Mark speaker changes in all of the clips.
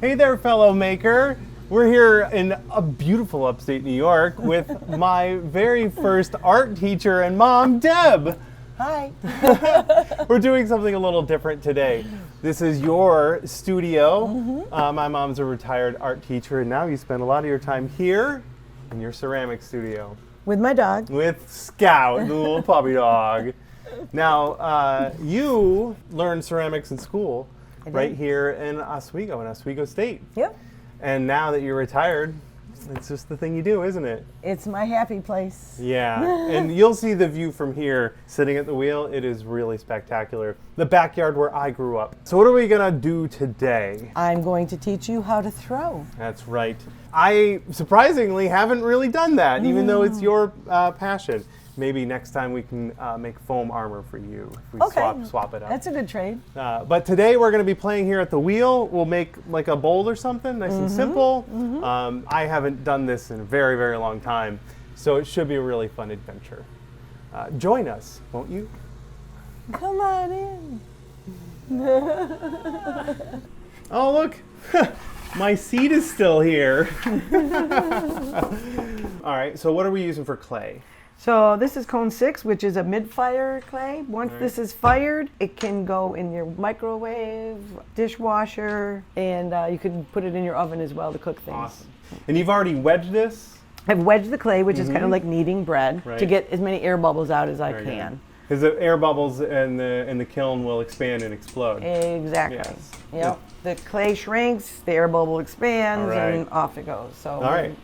Speaker 1: Hey there, fellow maker. We're here in a beautiful upstate New York with my very first art teacher and mom, Deb.
Speaker 2: Hi.
Speaker 1: We're doing something a little different today. This is your studio. My mom's a retired art teacher, and now you spend a lot of your time here in your ceramic studio.
Speaker 2: With my dog.
Speaker 1: With Scout, the little puppy dog. Now, you learned ceramics in school right here in Oswego State.
Speaker 2: Yep.
Speaker 1: And now that you're retired, it's just the thing you do, isn't it?
Speaker 2: It's my happy place.
Speaker 1: Yeah, and you'll see the view from here, sitting at the wheel. It is really spectacular. The backyard where I grew up. So what are we gonna do today?
Speaker 2: I'm going to teach you how to throw.
Speaker 1: That's right. I surprisingly haven't really done that, even though it's your passion. Maybe next time we can make foam armor for you if we swap it up.
Speaker 2: That's a good trade.
Speaker 1: But today we're going to be playing here at the wheel. We'll make like a bowl or something, nice and simple. I haven't done this in a very, very long time, so it should be a really fun adventure. Join us, won't you?
Speaker 2: Come on in.
Speaker 1: Oh, look. My seat is still here. All right, so what are we using for clay?
Speaker 2: So this is cone 6, which is a mid-fire clay. Once this is fired, it can go in your microwave, dishwasher, and you can put it in your oven as well to cook things.
Speaker 1: Awesome. And you've already wedged this?
Speaker 2: I've wedged the clay, which is kind of like kneading bread, to get as many air bubbles out as I can.
Speaker 1: Because the air bubbles in the kiln will expand and explode.
Speaker 2: Exactly.
Speaker 1: Yes.
Speaker 2: Yep. The clay shrinks, the air bubble expands, and off it goes. So.
Speaker 1: All right.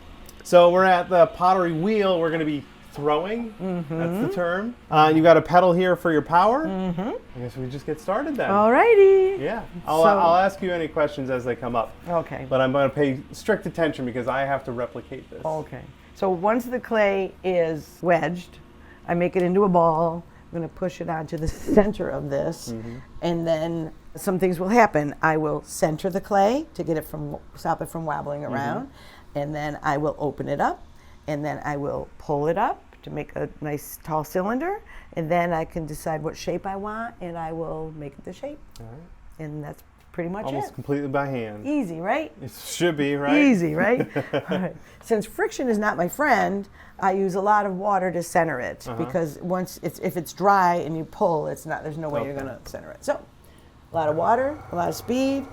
Speaker 1: So we're at the pottery wheel. We're going to be throwing. That's the term. You've got a pedal here for your power. I guess we just get started then.
Speaker 2: Alrighty.
Speaker 1: Yeah. I'll ask you any questions as they come up.
Speaker 2: Okay.
Speaker 1: But I'm going to pay strict attention because I have to replicate this.
Speaker 2: Okay. So once the clay is wedged, I make it into a ball. I'm going to push it onto the center of this, and then some things will happen. I will center the clay to get it stop it from wobbling around, and then I will open it up, and then I will pull it up to make a nice tall cylinder, and then I can decide what shape I want, and I will make it the shape. All right. And that's pretty much
Speaker 1: Almost completely by hand.
Speaker 2: Easy, right?
Speaker 1: It should be, right?
Speaker 2: Easy, right? All right. Since friction is not my friend, I use a lot of water to center it because if it's dry and you pull, there's no way you're going to center it. So, a lot of water, a lot of speed.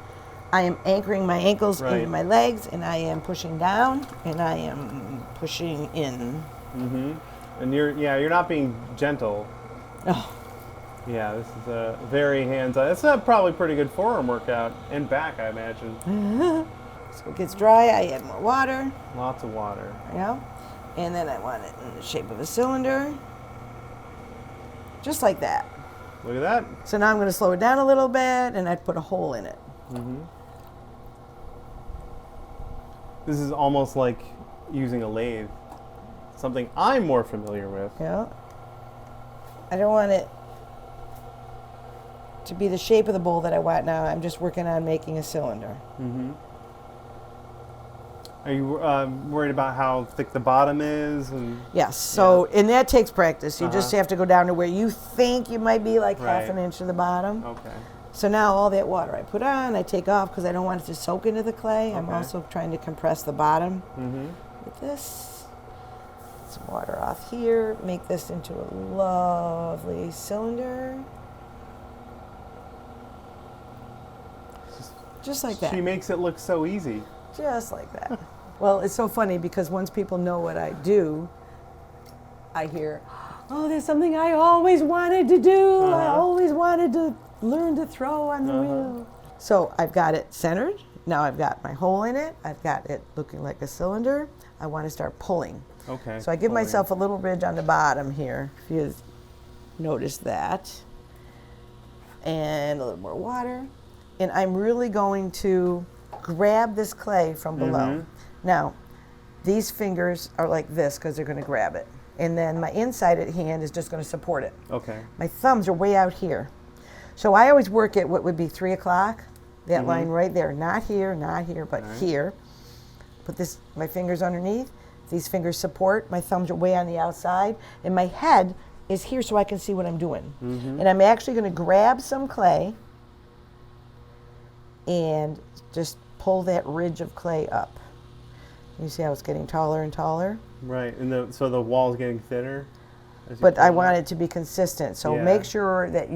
Speaker 2: I am anchoring my ankles into my legs, and I am pushing down, and I am pushing in.
Speaker 1: And you're not being gentle.
Speaker 2: Oh.
Speaker 1: Yeah, this is a very hands-on. It's a probably pretty good forearm workout and back, I imagine.
Speaker 2: So it gets dry, I add more water.
Speaker 1: Lots of water.
Speaker 2: Yeah. And then I want it in the shape of a cylinder. Just like that.
Speaker 1: Look at that.
Speaker 2: So now I'm going to slow it down a little bit, and I put a hole in it.
Speaker 1: This is almost like using a lathe. Something I'm more familiar with.
Speaker 2: Yeah. I don't want it to be the shape of the bowl that I want now. I'm just working on making a cylinder.
Speaker 1: Are you worried about how thick the bottom is?
Speaker 2: Yes. So, and that takes practice. You just have to go down to where you think you might be, like half an inch to the bottom.
Speaker 1: Okay.
Speaker 2: So now all that water I put on, I take off because I don't want it to soak into the clay. I'm also trying to compress the bottom with this. Some water off here. Make this into a lovely cylinder. Just like that.
Speaker 1: She makes it look so easy.
Speaker 2: Just like that. Well, it's so funny because once people know what I do, I hear, oh, there's something I always wanted to do. I always wanted to learn to throw on the wheel. So I've got it centered. Now I've got my hole in it. I've got it looking like a cylinder. I want to start pulling.
Speaker 1: Okay.
Speaker 2: So I give myself a little ridge on the bottom here, if you notice that. And a little more water. And I'm really going to grab this clay from below. Now, these fingers are like this because they're going to grab it. And then my inside hand is just going to support it.
Speaker 1: Okay.
Speaker 2: My thumbs are way out here. So I always work at what would be 3 o'clock, that line right there. Not here, but here. Put my fingers underneath. These fingers support. My thumbs are way on the outside. And my head is here so I can see what I'm doing. And I'm actually going to grab some clay and just pull that ridge of clay up. You see how it's getting taller and taller?
Speaker 1: Right, and so the wall's getting thinner?
Speaker 2: But I want it to be consistent, so
Speaker 1: Yeah.
Speaker 2: make sure that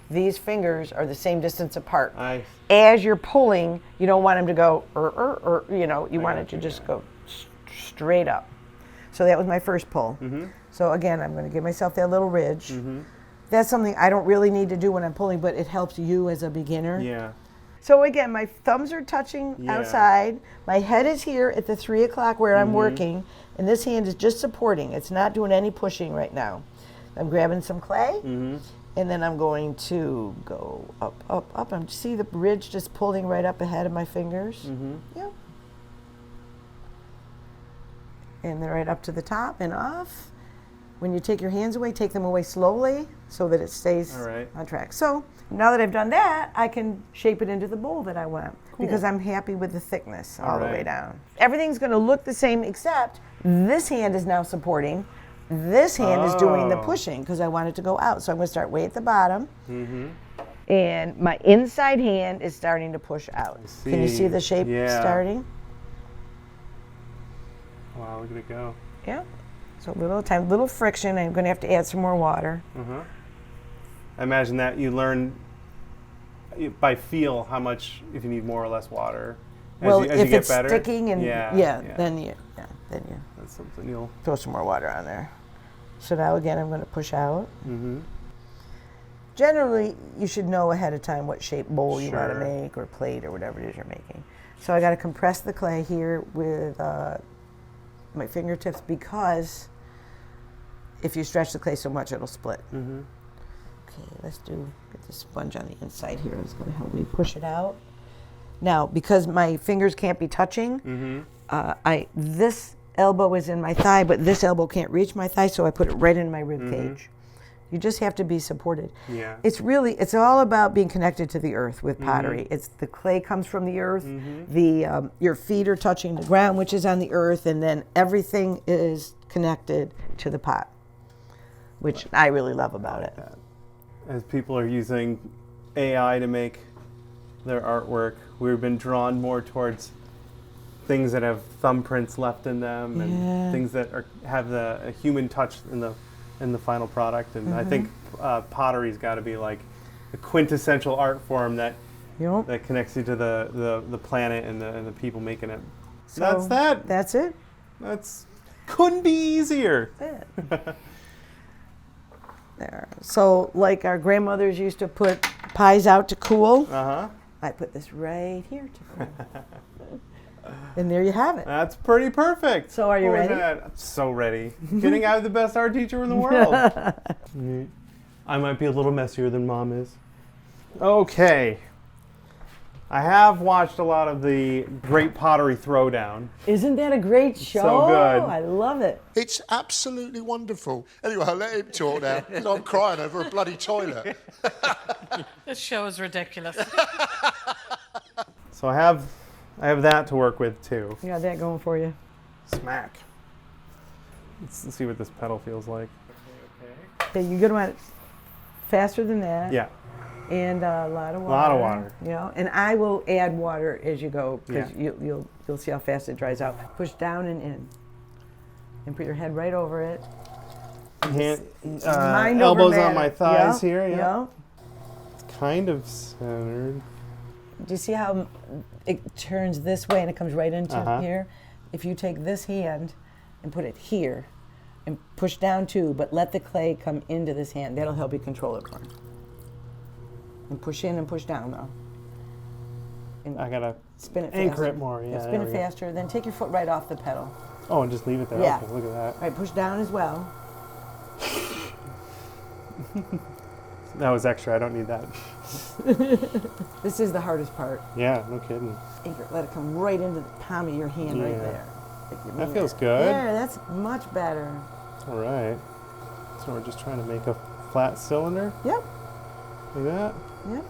Speaker 2: these fingers are the same distance apart.
Speaker 1: As
Speaker 2: you're pulling, you don't want them to go, you know, you want it to just go straight up. So that was my first pull. So again, I'm going to give myself that little ridge. That's something I don't really need to do when I'm pulling, but it helps you as a beginner.
Speaker 1: Yeah.
Speaker 2: So again, my thumbs are touching outside. My head is here at the 3 o'clock where I'm working, and this hand is just supporting. It's not doing any pushing right now. I'm grabbing some clay, and then I'm going to go up, up, up. And see the ridge just pulling right up ahead of my fingers? Yep. And then right up to the top and off. When you take your hands away, take them away slowly so that it stays on track. So now that I've done that, I can shape it into the bowl that I want because I'm happy with the thickness all the way down. Everything's going to look the same except this hand is now supporting. This hand is doing the pushing because I want it to go out. So I'm going to start way at the bottom. And my inside hand is starting to push out. Can you see the shape starting?
Speaker 1: Wow, look at it go.
Speaker 2: Yeah. So little friction. I'm going to have to add some more water.
Speaker 1: I imagine that you learn by feel how much, if you need more or less water. As you
Speaker 2: if
Speaker 1: get
Speaker 2: it's
Speaker 1: better.
Speaker 2: sticking and then you
Speaker 1: that's something you'll
Speaker 2: throw some more water on there. So now again, I'm going to push out. Generally, you should know ahead of time what shape bowl you want to make or plate or whatever it is you're making. So I got to compress the clay here with my fingertips because if you stretch the clay so much, it'll split. Okay, let's get the sponge on the inside here. It's going to help me push it out. Now, because my fingers can't be touching, this elbow is in my thigh, but this elbow can't reach my thigh, so I put it right in my rib cage. You just have to be supported.
Speaker 1: Yeah.
Speaker 2: It's all about being connected to the earth with pottery. It's the clay comes from the earth, your feet are touching the ground, which is on the earth, and then everything is connected to the pot, which I really love about it.
Speaker 1: As people are using AI to make their artwork, we've been drawn more towards things that have thumbprints left in them and things that have a human touch in the final product. And I think pottery's got to be like the quintessential art form that connects you to the planet and the people making it. So that's that.
Speaker 2: That's it.
Speaker 1: Couldn't be easier.
Speaker 2: That's it. There. So like our grandmothers used to put pies out to cool. I put this right here to cool. And there you have it.
Speaker 1: That's pretty perfect.
Speaker 2: So are you ready?
Speaker 1: I'm so ready. Getting out of the best art teacher in the world. I might be a little messier than Mom is. Okay. I have watched a lot of the Great Pottery Throwdown.
Speaker 2: Isn't that a great show?
Speaker 1: So good.
Speaker 2: I love it.
Speaker 3: It's absolutely wonderful. Anyway, I'll let him talk now because I'm crying over a bloody toilet.
Speaker 4: This show is ridiculous.
Speaker 1: So I have that to work with too.
Speaker 2: You got that going for you.
Speaker 1: Smack. Let's see what this pedal feels like.
Speaker 2: Okay, you're going to want it faster than that.
Speaker 1: Yeah.
Speaker 2: And a lot of water.
Speaker 1: A lot of water.
Speaker 2: You know, and I will add water as you go because you'll see how fast it dries out. Push down and in, and put your head right over it.
Speaker 1: Mind elbows on my thighs here. Yeah. It's kind of centered.
Speaker 2: Do you see how it turns this way and it comes right into here? If you take this hand and put it here, and push down too, but let the clay come into this hand, that'll help you control it more. And push in and push down though. And
Speaker 1: I gotta
Speaker 2: spin it
Speaker 1: anchor
Speaker 2: faster.
Speaker 1: it more. Yeah,
Speaker 2: spin it faster. Then take your foot right off the pedal.
Speaker 1: Oh, and just leave it there.
Speaker 2: Yeah.
Speaker 1: Okay, look at that.
Speaker 2: All right, push down as well.
Speaker 1: That was extra. I don't need that.
Speaker 2: This is the hardest part.
Speaker 1: Yeah, no kidding.
Speaker 2: Anchor. Let it come right into the palm of your hand right there.
Speaker 1: That feels good.
Speaker 2: There, that's much better.
Speaker 1: All right. So we're just trying to make a flat cylinder.
Speaker 2: Yep.
Speaker 1: Like that.
Speaker 2: Yep.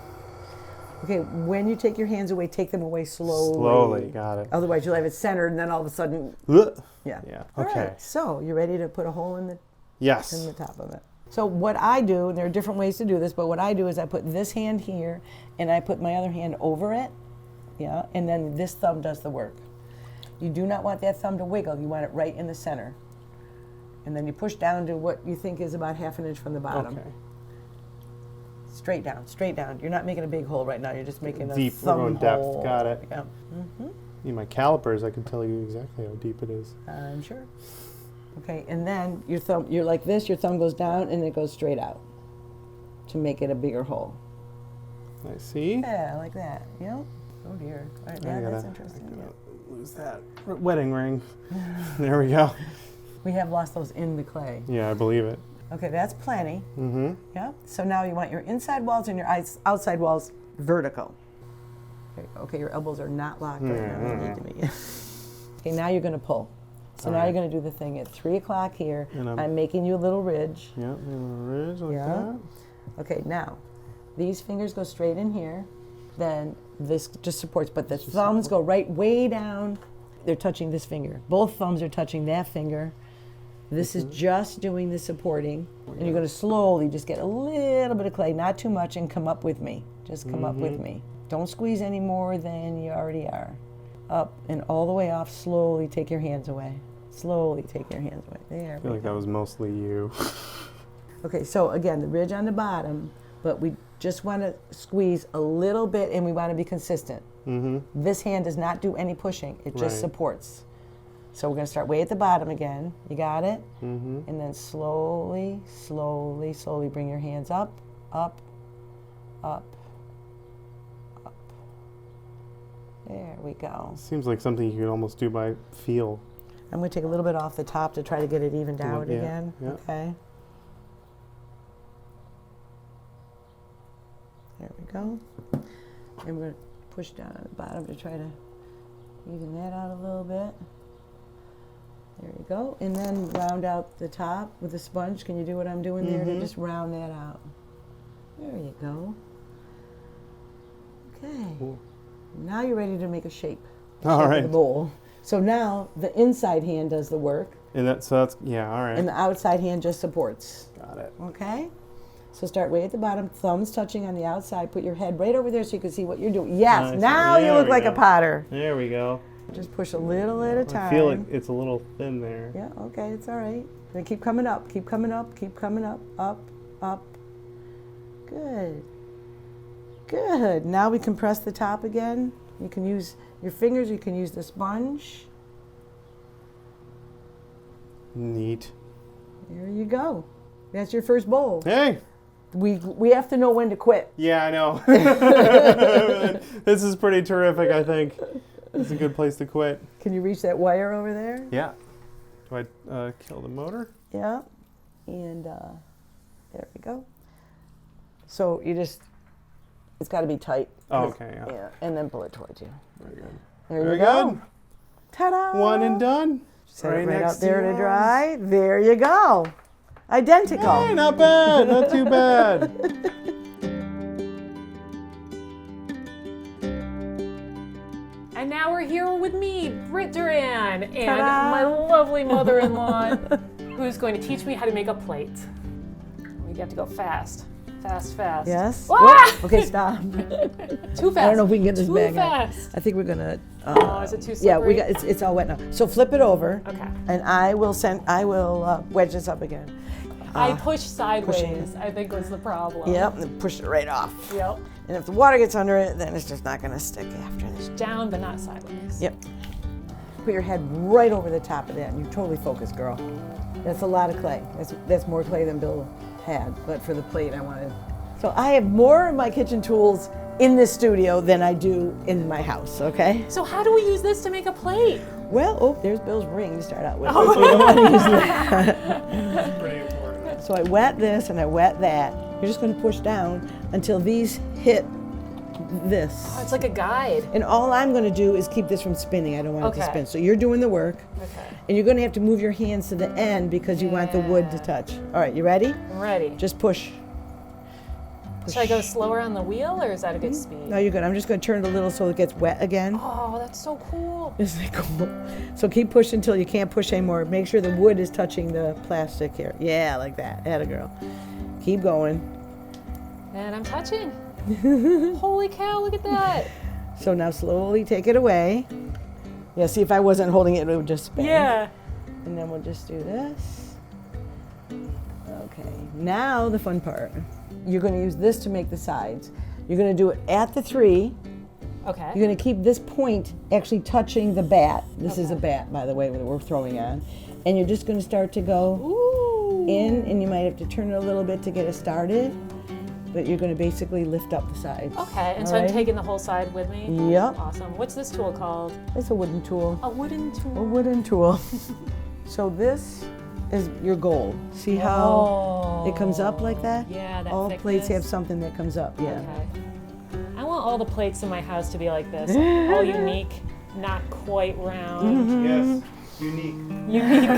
Speaker 2: Okay, when you take your hands away, take them away slowly.
Speaker 1: Slowly, got it.
Speaker 2: Otherwise, you'll have it centered, and then all of a sudden, yeah.
Speaker 1: Yeah.
Speaker 2: All
Speaker 1: Okay.
Speaker 2: right, so you ready to put a hole in the
Speaker 1: Yes.
Speaker 2: top of it? So what I do, and there are different ways to do this, but what I do is I put this hand here, and I put my other hand over it, Yeah, and then this thumb does the work. You do not want that thumb to wiggle. You want it right in the center. And then you push down to what you think is about 1/2 inch from the bottom.
Speaker 1: Okay.
Speaker 2: Straight down, straight down. You're not making a big hole right now. You're just making a
Speaker 1: Deep,
Speaker 2: thumb
Speaker 1: we're going depth.
Speaker 2: hole.
Speaker 1: Got it.
Speaker 2: Yeah,
Speaker 1: Need my calipers. I can tell you exactly how deep it is.
Speaker 2: I'm sure. Okay, and then your thumb, you're like this, your thumb goes down and it goes straight out to make it a bigger hole.
Speaker 1: I see.
Speaker 2: Yeah, like that. Yep. Oh dear. All right, yeah, that's
Speaker 1: I
Speaker 2: interesting.
Speaker 1: gotta lose that wedding ring. There we go.
Speaker 2: We have lost those in the clay.
Speaker 1: Yeah, I believe it.
Speaker 2: Okay, that's plenty.
Speaker 1: Mm-hmm.
Speaker 2: Yeah. So now you want your inside walls and your outside walls vertical. Okay, your elbows are not locked right now. They need to be. Okay, now you're going to pull. So now you're going to do the thing at 3 o'clock here.
Speaker 1: And
Speaker 2: I'm making you a little ridge.
Speaker 1: Yeah, a little ridge like that.
Speaker 2: Okay, now these fingers go straight in here. Then this just supports, but the thumbs go right way down. They're touching this finger. Both thumbs are touching that finger. This is just doing the supporting. And you're going to slowly just get a little bit of clay, not too much, and come up with me. Just come up with me. Don't squeeze any more than you already are. Up and all the way off. Slowly take your hands away. Slowly take your hands away. There
Speaker 1: I feel like that was mostly you.
Speaker 2: Okay, so again, the ridge on the bottom, but we just want to squeeze a little bit and we want to be consistent. This hand does not do any pushing. It just supports. So we're going to start way at the bottom again. You got it? And then slowly, slowly, slowly bring your hands up, up, up, up. There we go.
Speaker 1: Seems like something you could almost do by feel.
Speaker 2: I'm going to take a little bit off the top to try to get it evened out again.
Speaker 1: Yeah.
Speaker 2: Okay. There we go. And we're going to push down on the bottom to try to even that out a little bit. There you go. And then round out the top with a sponge. Can you do what I'm doing there to just round that out? There you go. Okay.
Speaker 1: Cool.
Speaker 2: Now you're ready to make a shape.
Speaker 1: All
Speaker 2: Shape
Speaker 1: right.
Speaker 2: of the bowl. So now the inside hand does the work.
Speaker 1: And that's yeah, all right.
Speaker 2: And the outside hand just supports.
Speaker 1: Got it.
Speaker 2: Okay? So start way at the bottom, thumbs touching on the outside. Put your head right over there so you can see what you're doing. Yes,
Speaker 1: Nice.
Speaker 2: now you
Speaker 1: There
Speaker 2: look
Speaker 1: we
Speaker 2: like
Speaker 1: go.
Speaker 2: a potter.
Speaker 1: There we go.
Speaker 2: Just push a little at a time.
Speaker 1: I feel like it's a little thin there.
Speaker 2: Yeah, okay, it's all right. Then keep coming up, keep coming up, keep coming up, up, up. Good. Good. Now we can press the top again. You can use your fingers, you can use the sponge.
Speaker 1: Neat.
Speaker 2: There you go. That's your first bowl.
Speaker 1: Hey!
Speaker 2: We have to know when to quit.
Speaker 1: Yeah, I know. This is pretty terrific, I think. It's a good place to quit.
Speaker 2: Can you reach that wire over there?
Speaker 1: Yeah. Do I kill the motor?
Speaker 2: Yeah. And there we go. So you just, it's got to be tight.
Speaker 1: Oh, okay, yeah.
Speaker 2: Yeah, and then pull it towards you.
Speaker 1: Very good.
Speaker 2: There
Speaker 1: Very
Speaker 2: you go.
Speaker 1: good.
Speaker 2: Ta-da!
Speaker 1: One and done.
Speaker 2: Set it right
Speaker 1: next
Speaker 2: out there to
Speaker 1: yours.
Speaker 2: dry. There you go. Identical.
Speaker 1: Hey, not bad. Not too bad.
Speaker 5: And now we're here with me, Britt Duran, and
Speaker 2: Ta-da.
Speaker 5: my lovely mother-in-law, who's going to teach me how to make a plate. We have to go fast. Fast, fast.
Speaker 2: Yes.
Speaker 5: Ah!
Speaker 2: Whoop. Okay, stop.
Speaker 5: Too fast.
Speaker 2: I don't know if we can get this
Speaker 5: Too
Speaker 2: bag out.
Speaker 5: fast.
Speaker 2: I think we're gonna.
Speaker 5: Oh, is it too slippery?
Speaker 2: Yeah, we got. It's all wet now. So flip it over.
Speaker 5: Okay.
Speaker 2: And I will wedge this up again.
Speaker 5: I push sideways,
Speaker 2: pushing.
Speaker 5: I think was the problem.
Speaker 2: Yep. And push it right off.
Speaker 5: Yep.
Speaker 2: And if the water gets under it, then it's just not gonna stick after this.
Speaker 5: Down, but not sideways.
Speaker 2: Yep. Put your head right over the top of that, and you're totally focused, girl. That's a lot of clay. That's more clay than Bill had, but for the plate I wanted. So I have more of my kitchen tools in this studio than I do in my house, okay?
Speaker 5: So how do we use this to make a plate?
Speaker 2: Well, oh, there's Bill's ring to start out with. We don't want to use that.
Speaker 1: Pretty important.
Speaker 2: So I wet this and I wet that. You're just going to push down until these hit this.
Speaker 5: Oh, it's like a guide.
Speaker 2: And all I'm going to do is keep this from spinning. I don't want it to
Speaker 5: Okay.
Speaker 2: spin. So you're doing the work.
Speaker 5: Okay.
Speaker 2: And you're going to have to move your hands to the end because you want the wood to touch. All right, you ready?
Speaker 5: I'm ready.
Speaker 2: Just push.
Speaker 5: Should I go slower on the wheel, or is that a good speed?
Speaker 2: No, you're good. I'm just going to turn it a little so it gets wet again.
Speaker 5: Oh, that's so cool.
Speaker 2: Isn't it cool? So keep pushing until you can't push anymore. Make sure the wood is touching the plastic here. Yeah, like that. Atta girl. Keep going.
Speaker 5: And I'm touching. Holy cow, look at that.
Speaker 2: So now slowly take it away. Yeah, see if I wasn't holding it, it would just spin.
Speaker 5: Yeah.
Speaker 2: And then we'll just do this. Okay, now the fun part. You're going to use this to make the sides. You're going to do it at the 3.
Speaker 5: Okay.
Speaker 2: You're going to keep this point actually touching the bat. This is a bat, by the way, that we're throwing on. And you're just going to start to go in, and you might have to turn it a little bit to get it started. But you're going to basically lift up the sides.
Speaker 5: Okay, and so
Speaker 2: All
Speaker 5: I'm
Speaker 2: right?
Speaker 5: taking the whole side with me?
Speaker 2: Yep.
Speaker 5: Awesome. What's this tool called?
Speaker 2: It's a wooden tool.
Speaker 5: A wooden tool.
Speaker 2: A wooden tool. So this is your goal. See how it comes up like that?
Speaker 5: Yeah, that
Speaker 2: All plates have
Speaker 5: thickness.
Speaker 2: something that comes up, yeah.
Speaker 5: Okay. I want all the plates in my house to be like this. All unique, not quite round.
Speaker 1: Yes, unique.
Speaker 5: Unique.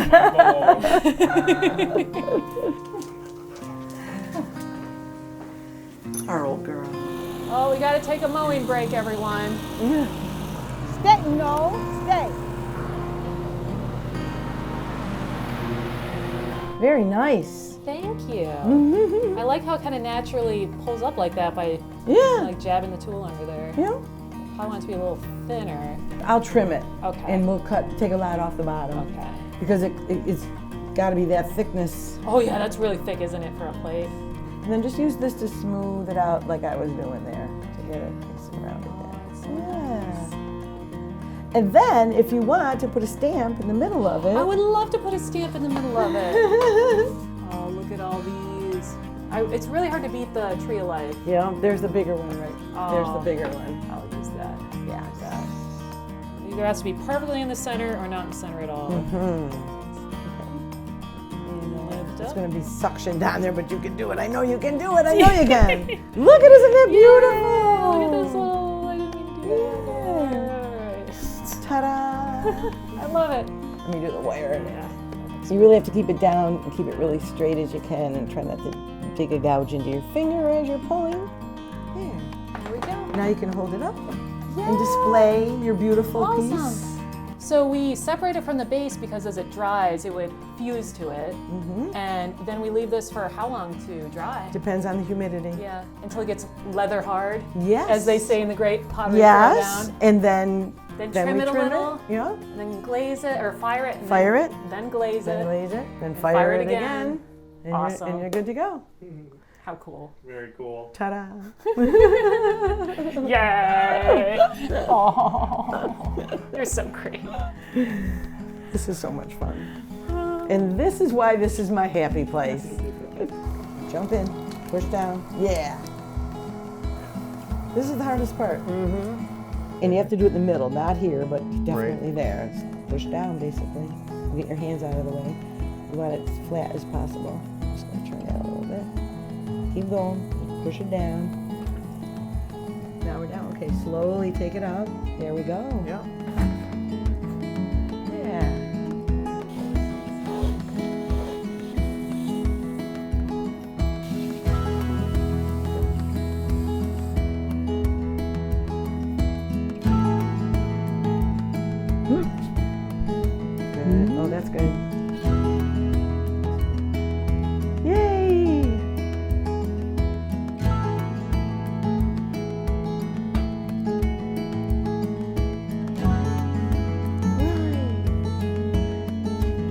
Speaker 2: Our old girl.
Speaker 5: Oh, we gotta take a mowing break, everyone.
Speaker 2: Stay, no, stay. Very nice.
Speaker 5: Thank you. I like how it kind of naturally pulls up like that by
Speaker 2: Yeah.
Speaker 5: like jabbing the tool under there.
Speaker 2: Yeah.
Speaker 5: I want it to be a little thinner.
Speaker 2: I'll trim it.
Speaker 5: Okay.
Speaker 2: And we'll take a lot off the bottom.
Speaker 5: Okay.
Speaker 2: Because it's got to be that thickness.
Speaker 5: Oh yeah, that's really thick, isn't it, for a plate?
Speaker 2: And then just use this to smooth it out like I was doing there to get it nice and rounded there. Yeah. And then, if you want to put a stamp in the middle of it.
Speaker 5: I would love to put a stamp in the middle of it. Oh, look at all these. It's really hard to beat the tree of life.
Speaker 2: Yeah, there's the bigger one, right? There's the
Speaker 5: Oh.
Speaker 2: bigger one.
Speaker 5: I'll use that.
Speaker 2: Yeah.
Speaker 5: It either has to be perfectly in the center or not in the center at all. Lift
Speaker 2: It's
Speaker 5: up.
Speaker 2: going to be suction down there, but you can do it. I know you can do it. I know you can. Look at, isn't that beautiful?
Speaker 5: Look at this little, I didn't mean to do that.
Speaker 2: Ta-da.
Speaker 5: I love it.
Speaker 2: Let me do the wire.
Speaker 5: Yeah.
Speaker 2: So you really have to keep it down and keep it really straight as you can and try not to dig a gouge into your finger as you're pulling. There.
Speaker 5: There we go.
Speaker 2: Now you can hold it up and display your beautiful piece.
Speaker 5: Awesome. So we separate it from the base because as it dries, it would fuse to it. And then we leave this for how long to dry?
Speaker 2: Depends on the humidity.
Speaker 5: Yeah, until it gets leather hard.
Speaker 2: Yes.
Speaker 5: As they say in the great pottery
Speaker 2: Yes.
Speaker 5: Throwdown.
Speaker 2: And then
Speaker 5: Trim
Speaker 2: we
Speaker 5: it a little.
Speaker 2: Yeah.
Speaker 5: And then glaze it or fire it. And
Speaker 2: Fire
Speaker 5: then,
Speaker 2: it.
Speaker 5: Then glaze
Speaker 2: Then
Speaker 5: it.
Speaker 2: glaze it. Then
Speaker 5: And
Speaker 2: fire it again. And
Speaker 5: Awesome.
Speaker 2: you're good to go.
Speaker 5: How cool.
Speaker 1: Very cool.
Speaker 2: Ta-da.
Speaker 5: Yay! Oh, you're so great.
Speaker 2: This is so much fun. And this is why this is my happy place. Jump in, push down. Yeah. This is the hardest part. And you have to do it in the middle, not here, but definitely there. It's push down, basically. Get your hands out of the way. You want it as flat as possible. Just gonna turn that a little bit. Keep going. Push it down. Now we're down. Okay, slowly take it out. There we go.
Speaker 1: Yeah.
Speaker 2: Yeah. Good. Oh, that's good. Yay!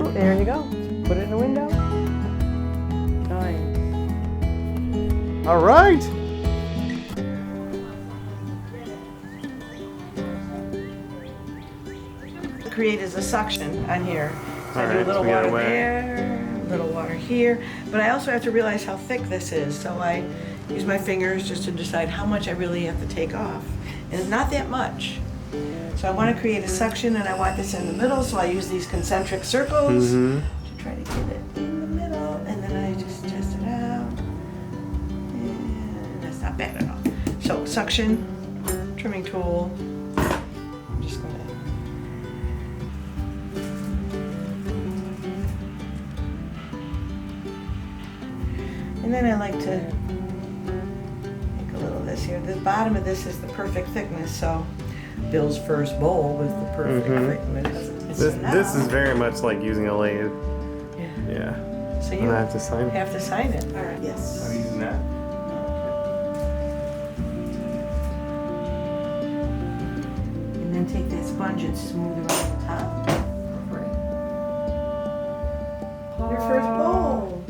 Speaker 2: Oh, there you go. Put it in the window. Nice.
Speaker 1: All right.
Speaker 2: Create is a suction on here. So I do a
Speaker 1: Alright,
Speaker 2: little
Speaker 1: so we gotta
Speaker 2: water
Speaker 1: wet.
Speaker 2: there, a little water here. But I also have to realize how thick this is. So I use my fingers just to decide how much I really have to take off. And it's not that much. So I want to create a suction and I want this in the middle. So I use these concentric circles to try to get it in the middle. And then I just test it out. And that's not bad at all. So suction, trimming tool. I'm just going to And then I like to make a little of this here. The bottom of this is the perfect thickness, so Bill's first bowl was the perfect thickness.
Speaker 1: This is very much like using a lathe.
Speaker 2: Yeah.
Speaker 1: Yeah.
Speaker 2: So
Speaker 1: And
Speaker 2: you
Speaker 1: I have to sign.
Speaker 2: have to sign it. All right. Yes.
Speaker 1: I'm using that.
Speaker 2: then take that sponge and smooth it around the top. Your first bowl.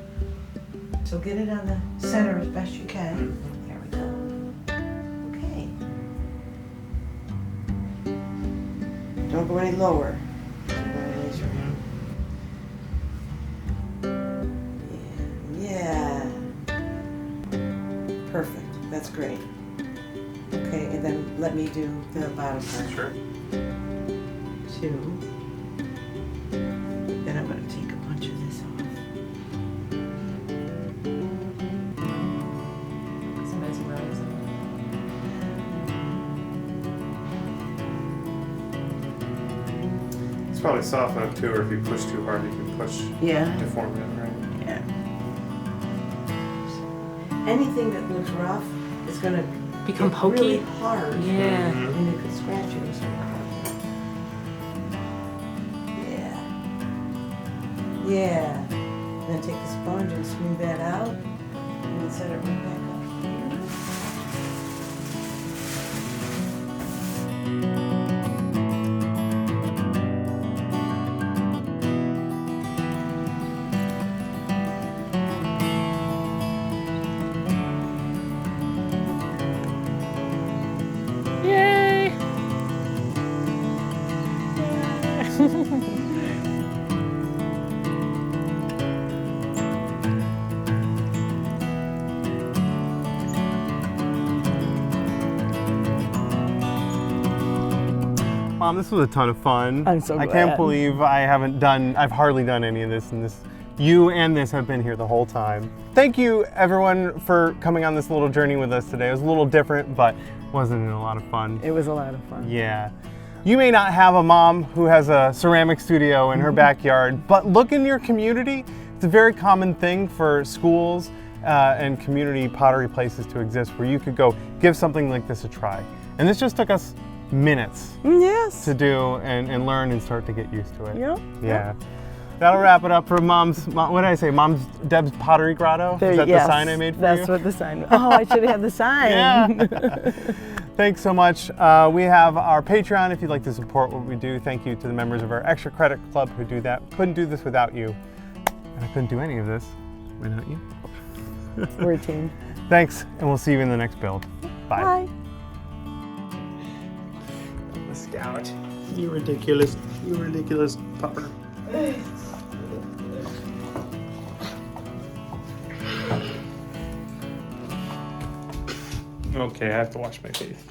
Speaker 2: So get it on the center as best you can. There we go. Okay. Don't go any lower. Yeah. Perfect. That's great. Okay, and then let me do the bottom part.
Speaker 1: Sure.
Speaker 2: 2. Then I'm going to take a bunch of this off.
Speaker 5: It's amazing rose.
Speaker 1: It's probably soft enough too, or if you push too hard, you can push
Speaker 2: Yeah.
Speaker 1: deform it, right?
Speaker 2: Yeah. Anything that looks rough is going to
Speaker 5: Become
Speaker 2: get
Speaker 5: pokey?
Speaker 2: really hard.
Speaker 5: Yeah.
Speaker 2: And you could scratch it or something. Yeah. Yeah. Then take the sponge and smooth that out. And then set it right back up here.
Speaker 5: Yay!
Speaker 1: Mom, this was a ton of fun.
Speaker 2: I'm so
Speaker 1: I can't
Speaker 2: glad.
Speaker 1: believe I've hardly done any of this, and you and this have been here the whole time. Thank you everyone for coming on this little journey with us today. It was a little different, but wasn't it a lot of fun?
Speaker 2: It was a lot of fun.
Speaker 1: Yeah. You may not have a mom who has a ceramic studio in her backyard, but look in your community. It's a very common thing for schools and community pottery places to exist where you could go give something like this a try. And this just took us minutes
Speaker 2: Yes.
Speaker 1: to do and learn and start to get used to it.
Speaker 2: Yep.
Speaker 1: Yeah. That'll wrap it up for what did I say? Mom's Deb's Pottery Grotto? Is that the sign I made for you?
Speaker 2: That's what the sign was. Oh, I should have had the sign.
Speaker 1: Yeah. Thanks so much. We have our Patreon if you'd like to support what we do. Thank you to the members of our Extra Credit Club who do that. Couldn't do this without you. And I couldn't do any of this without you.
Speaker 2: We're a team.
Speaker 1: Thanks, and we'll see you in the next build. Bye.
Speaker 2: Bye.
Speaker 1: Scout. You ridiculous pupper. Okay, I have to wash my face.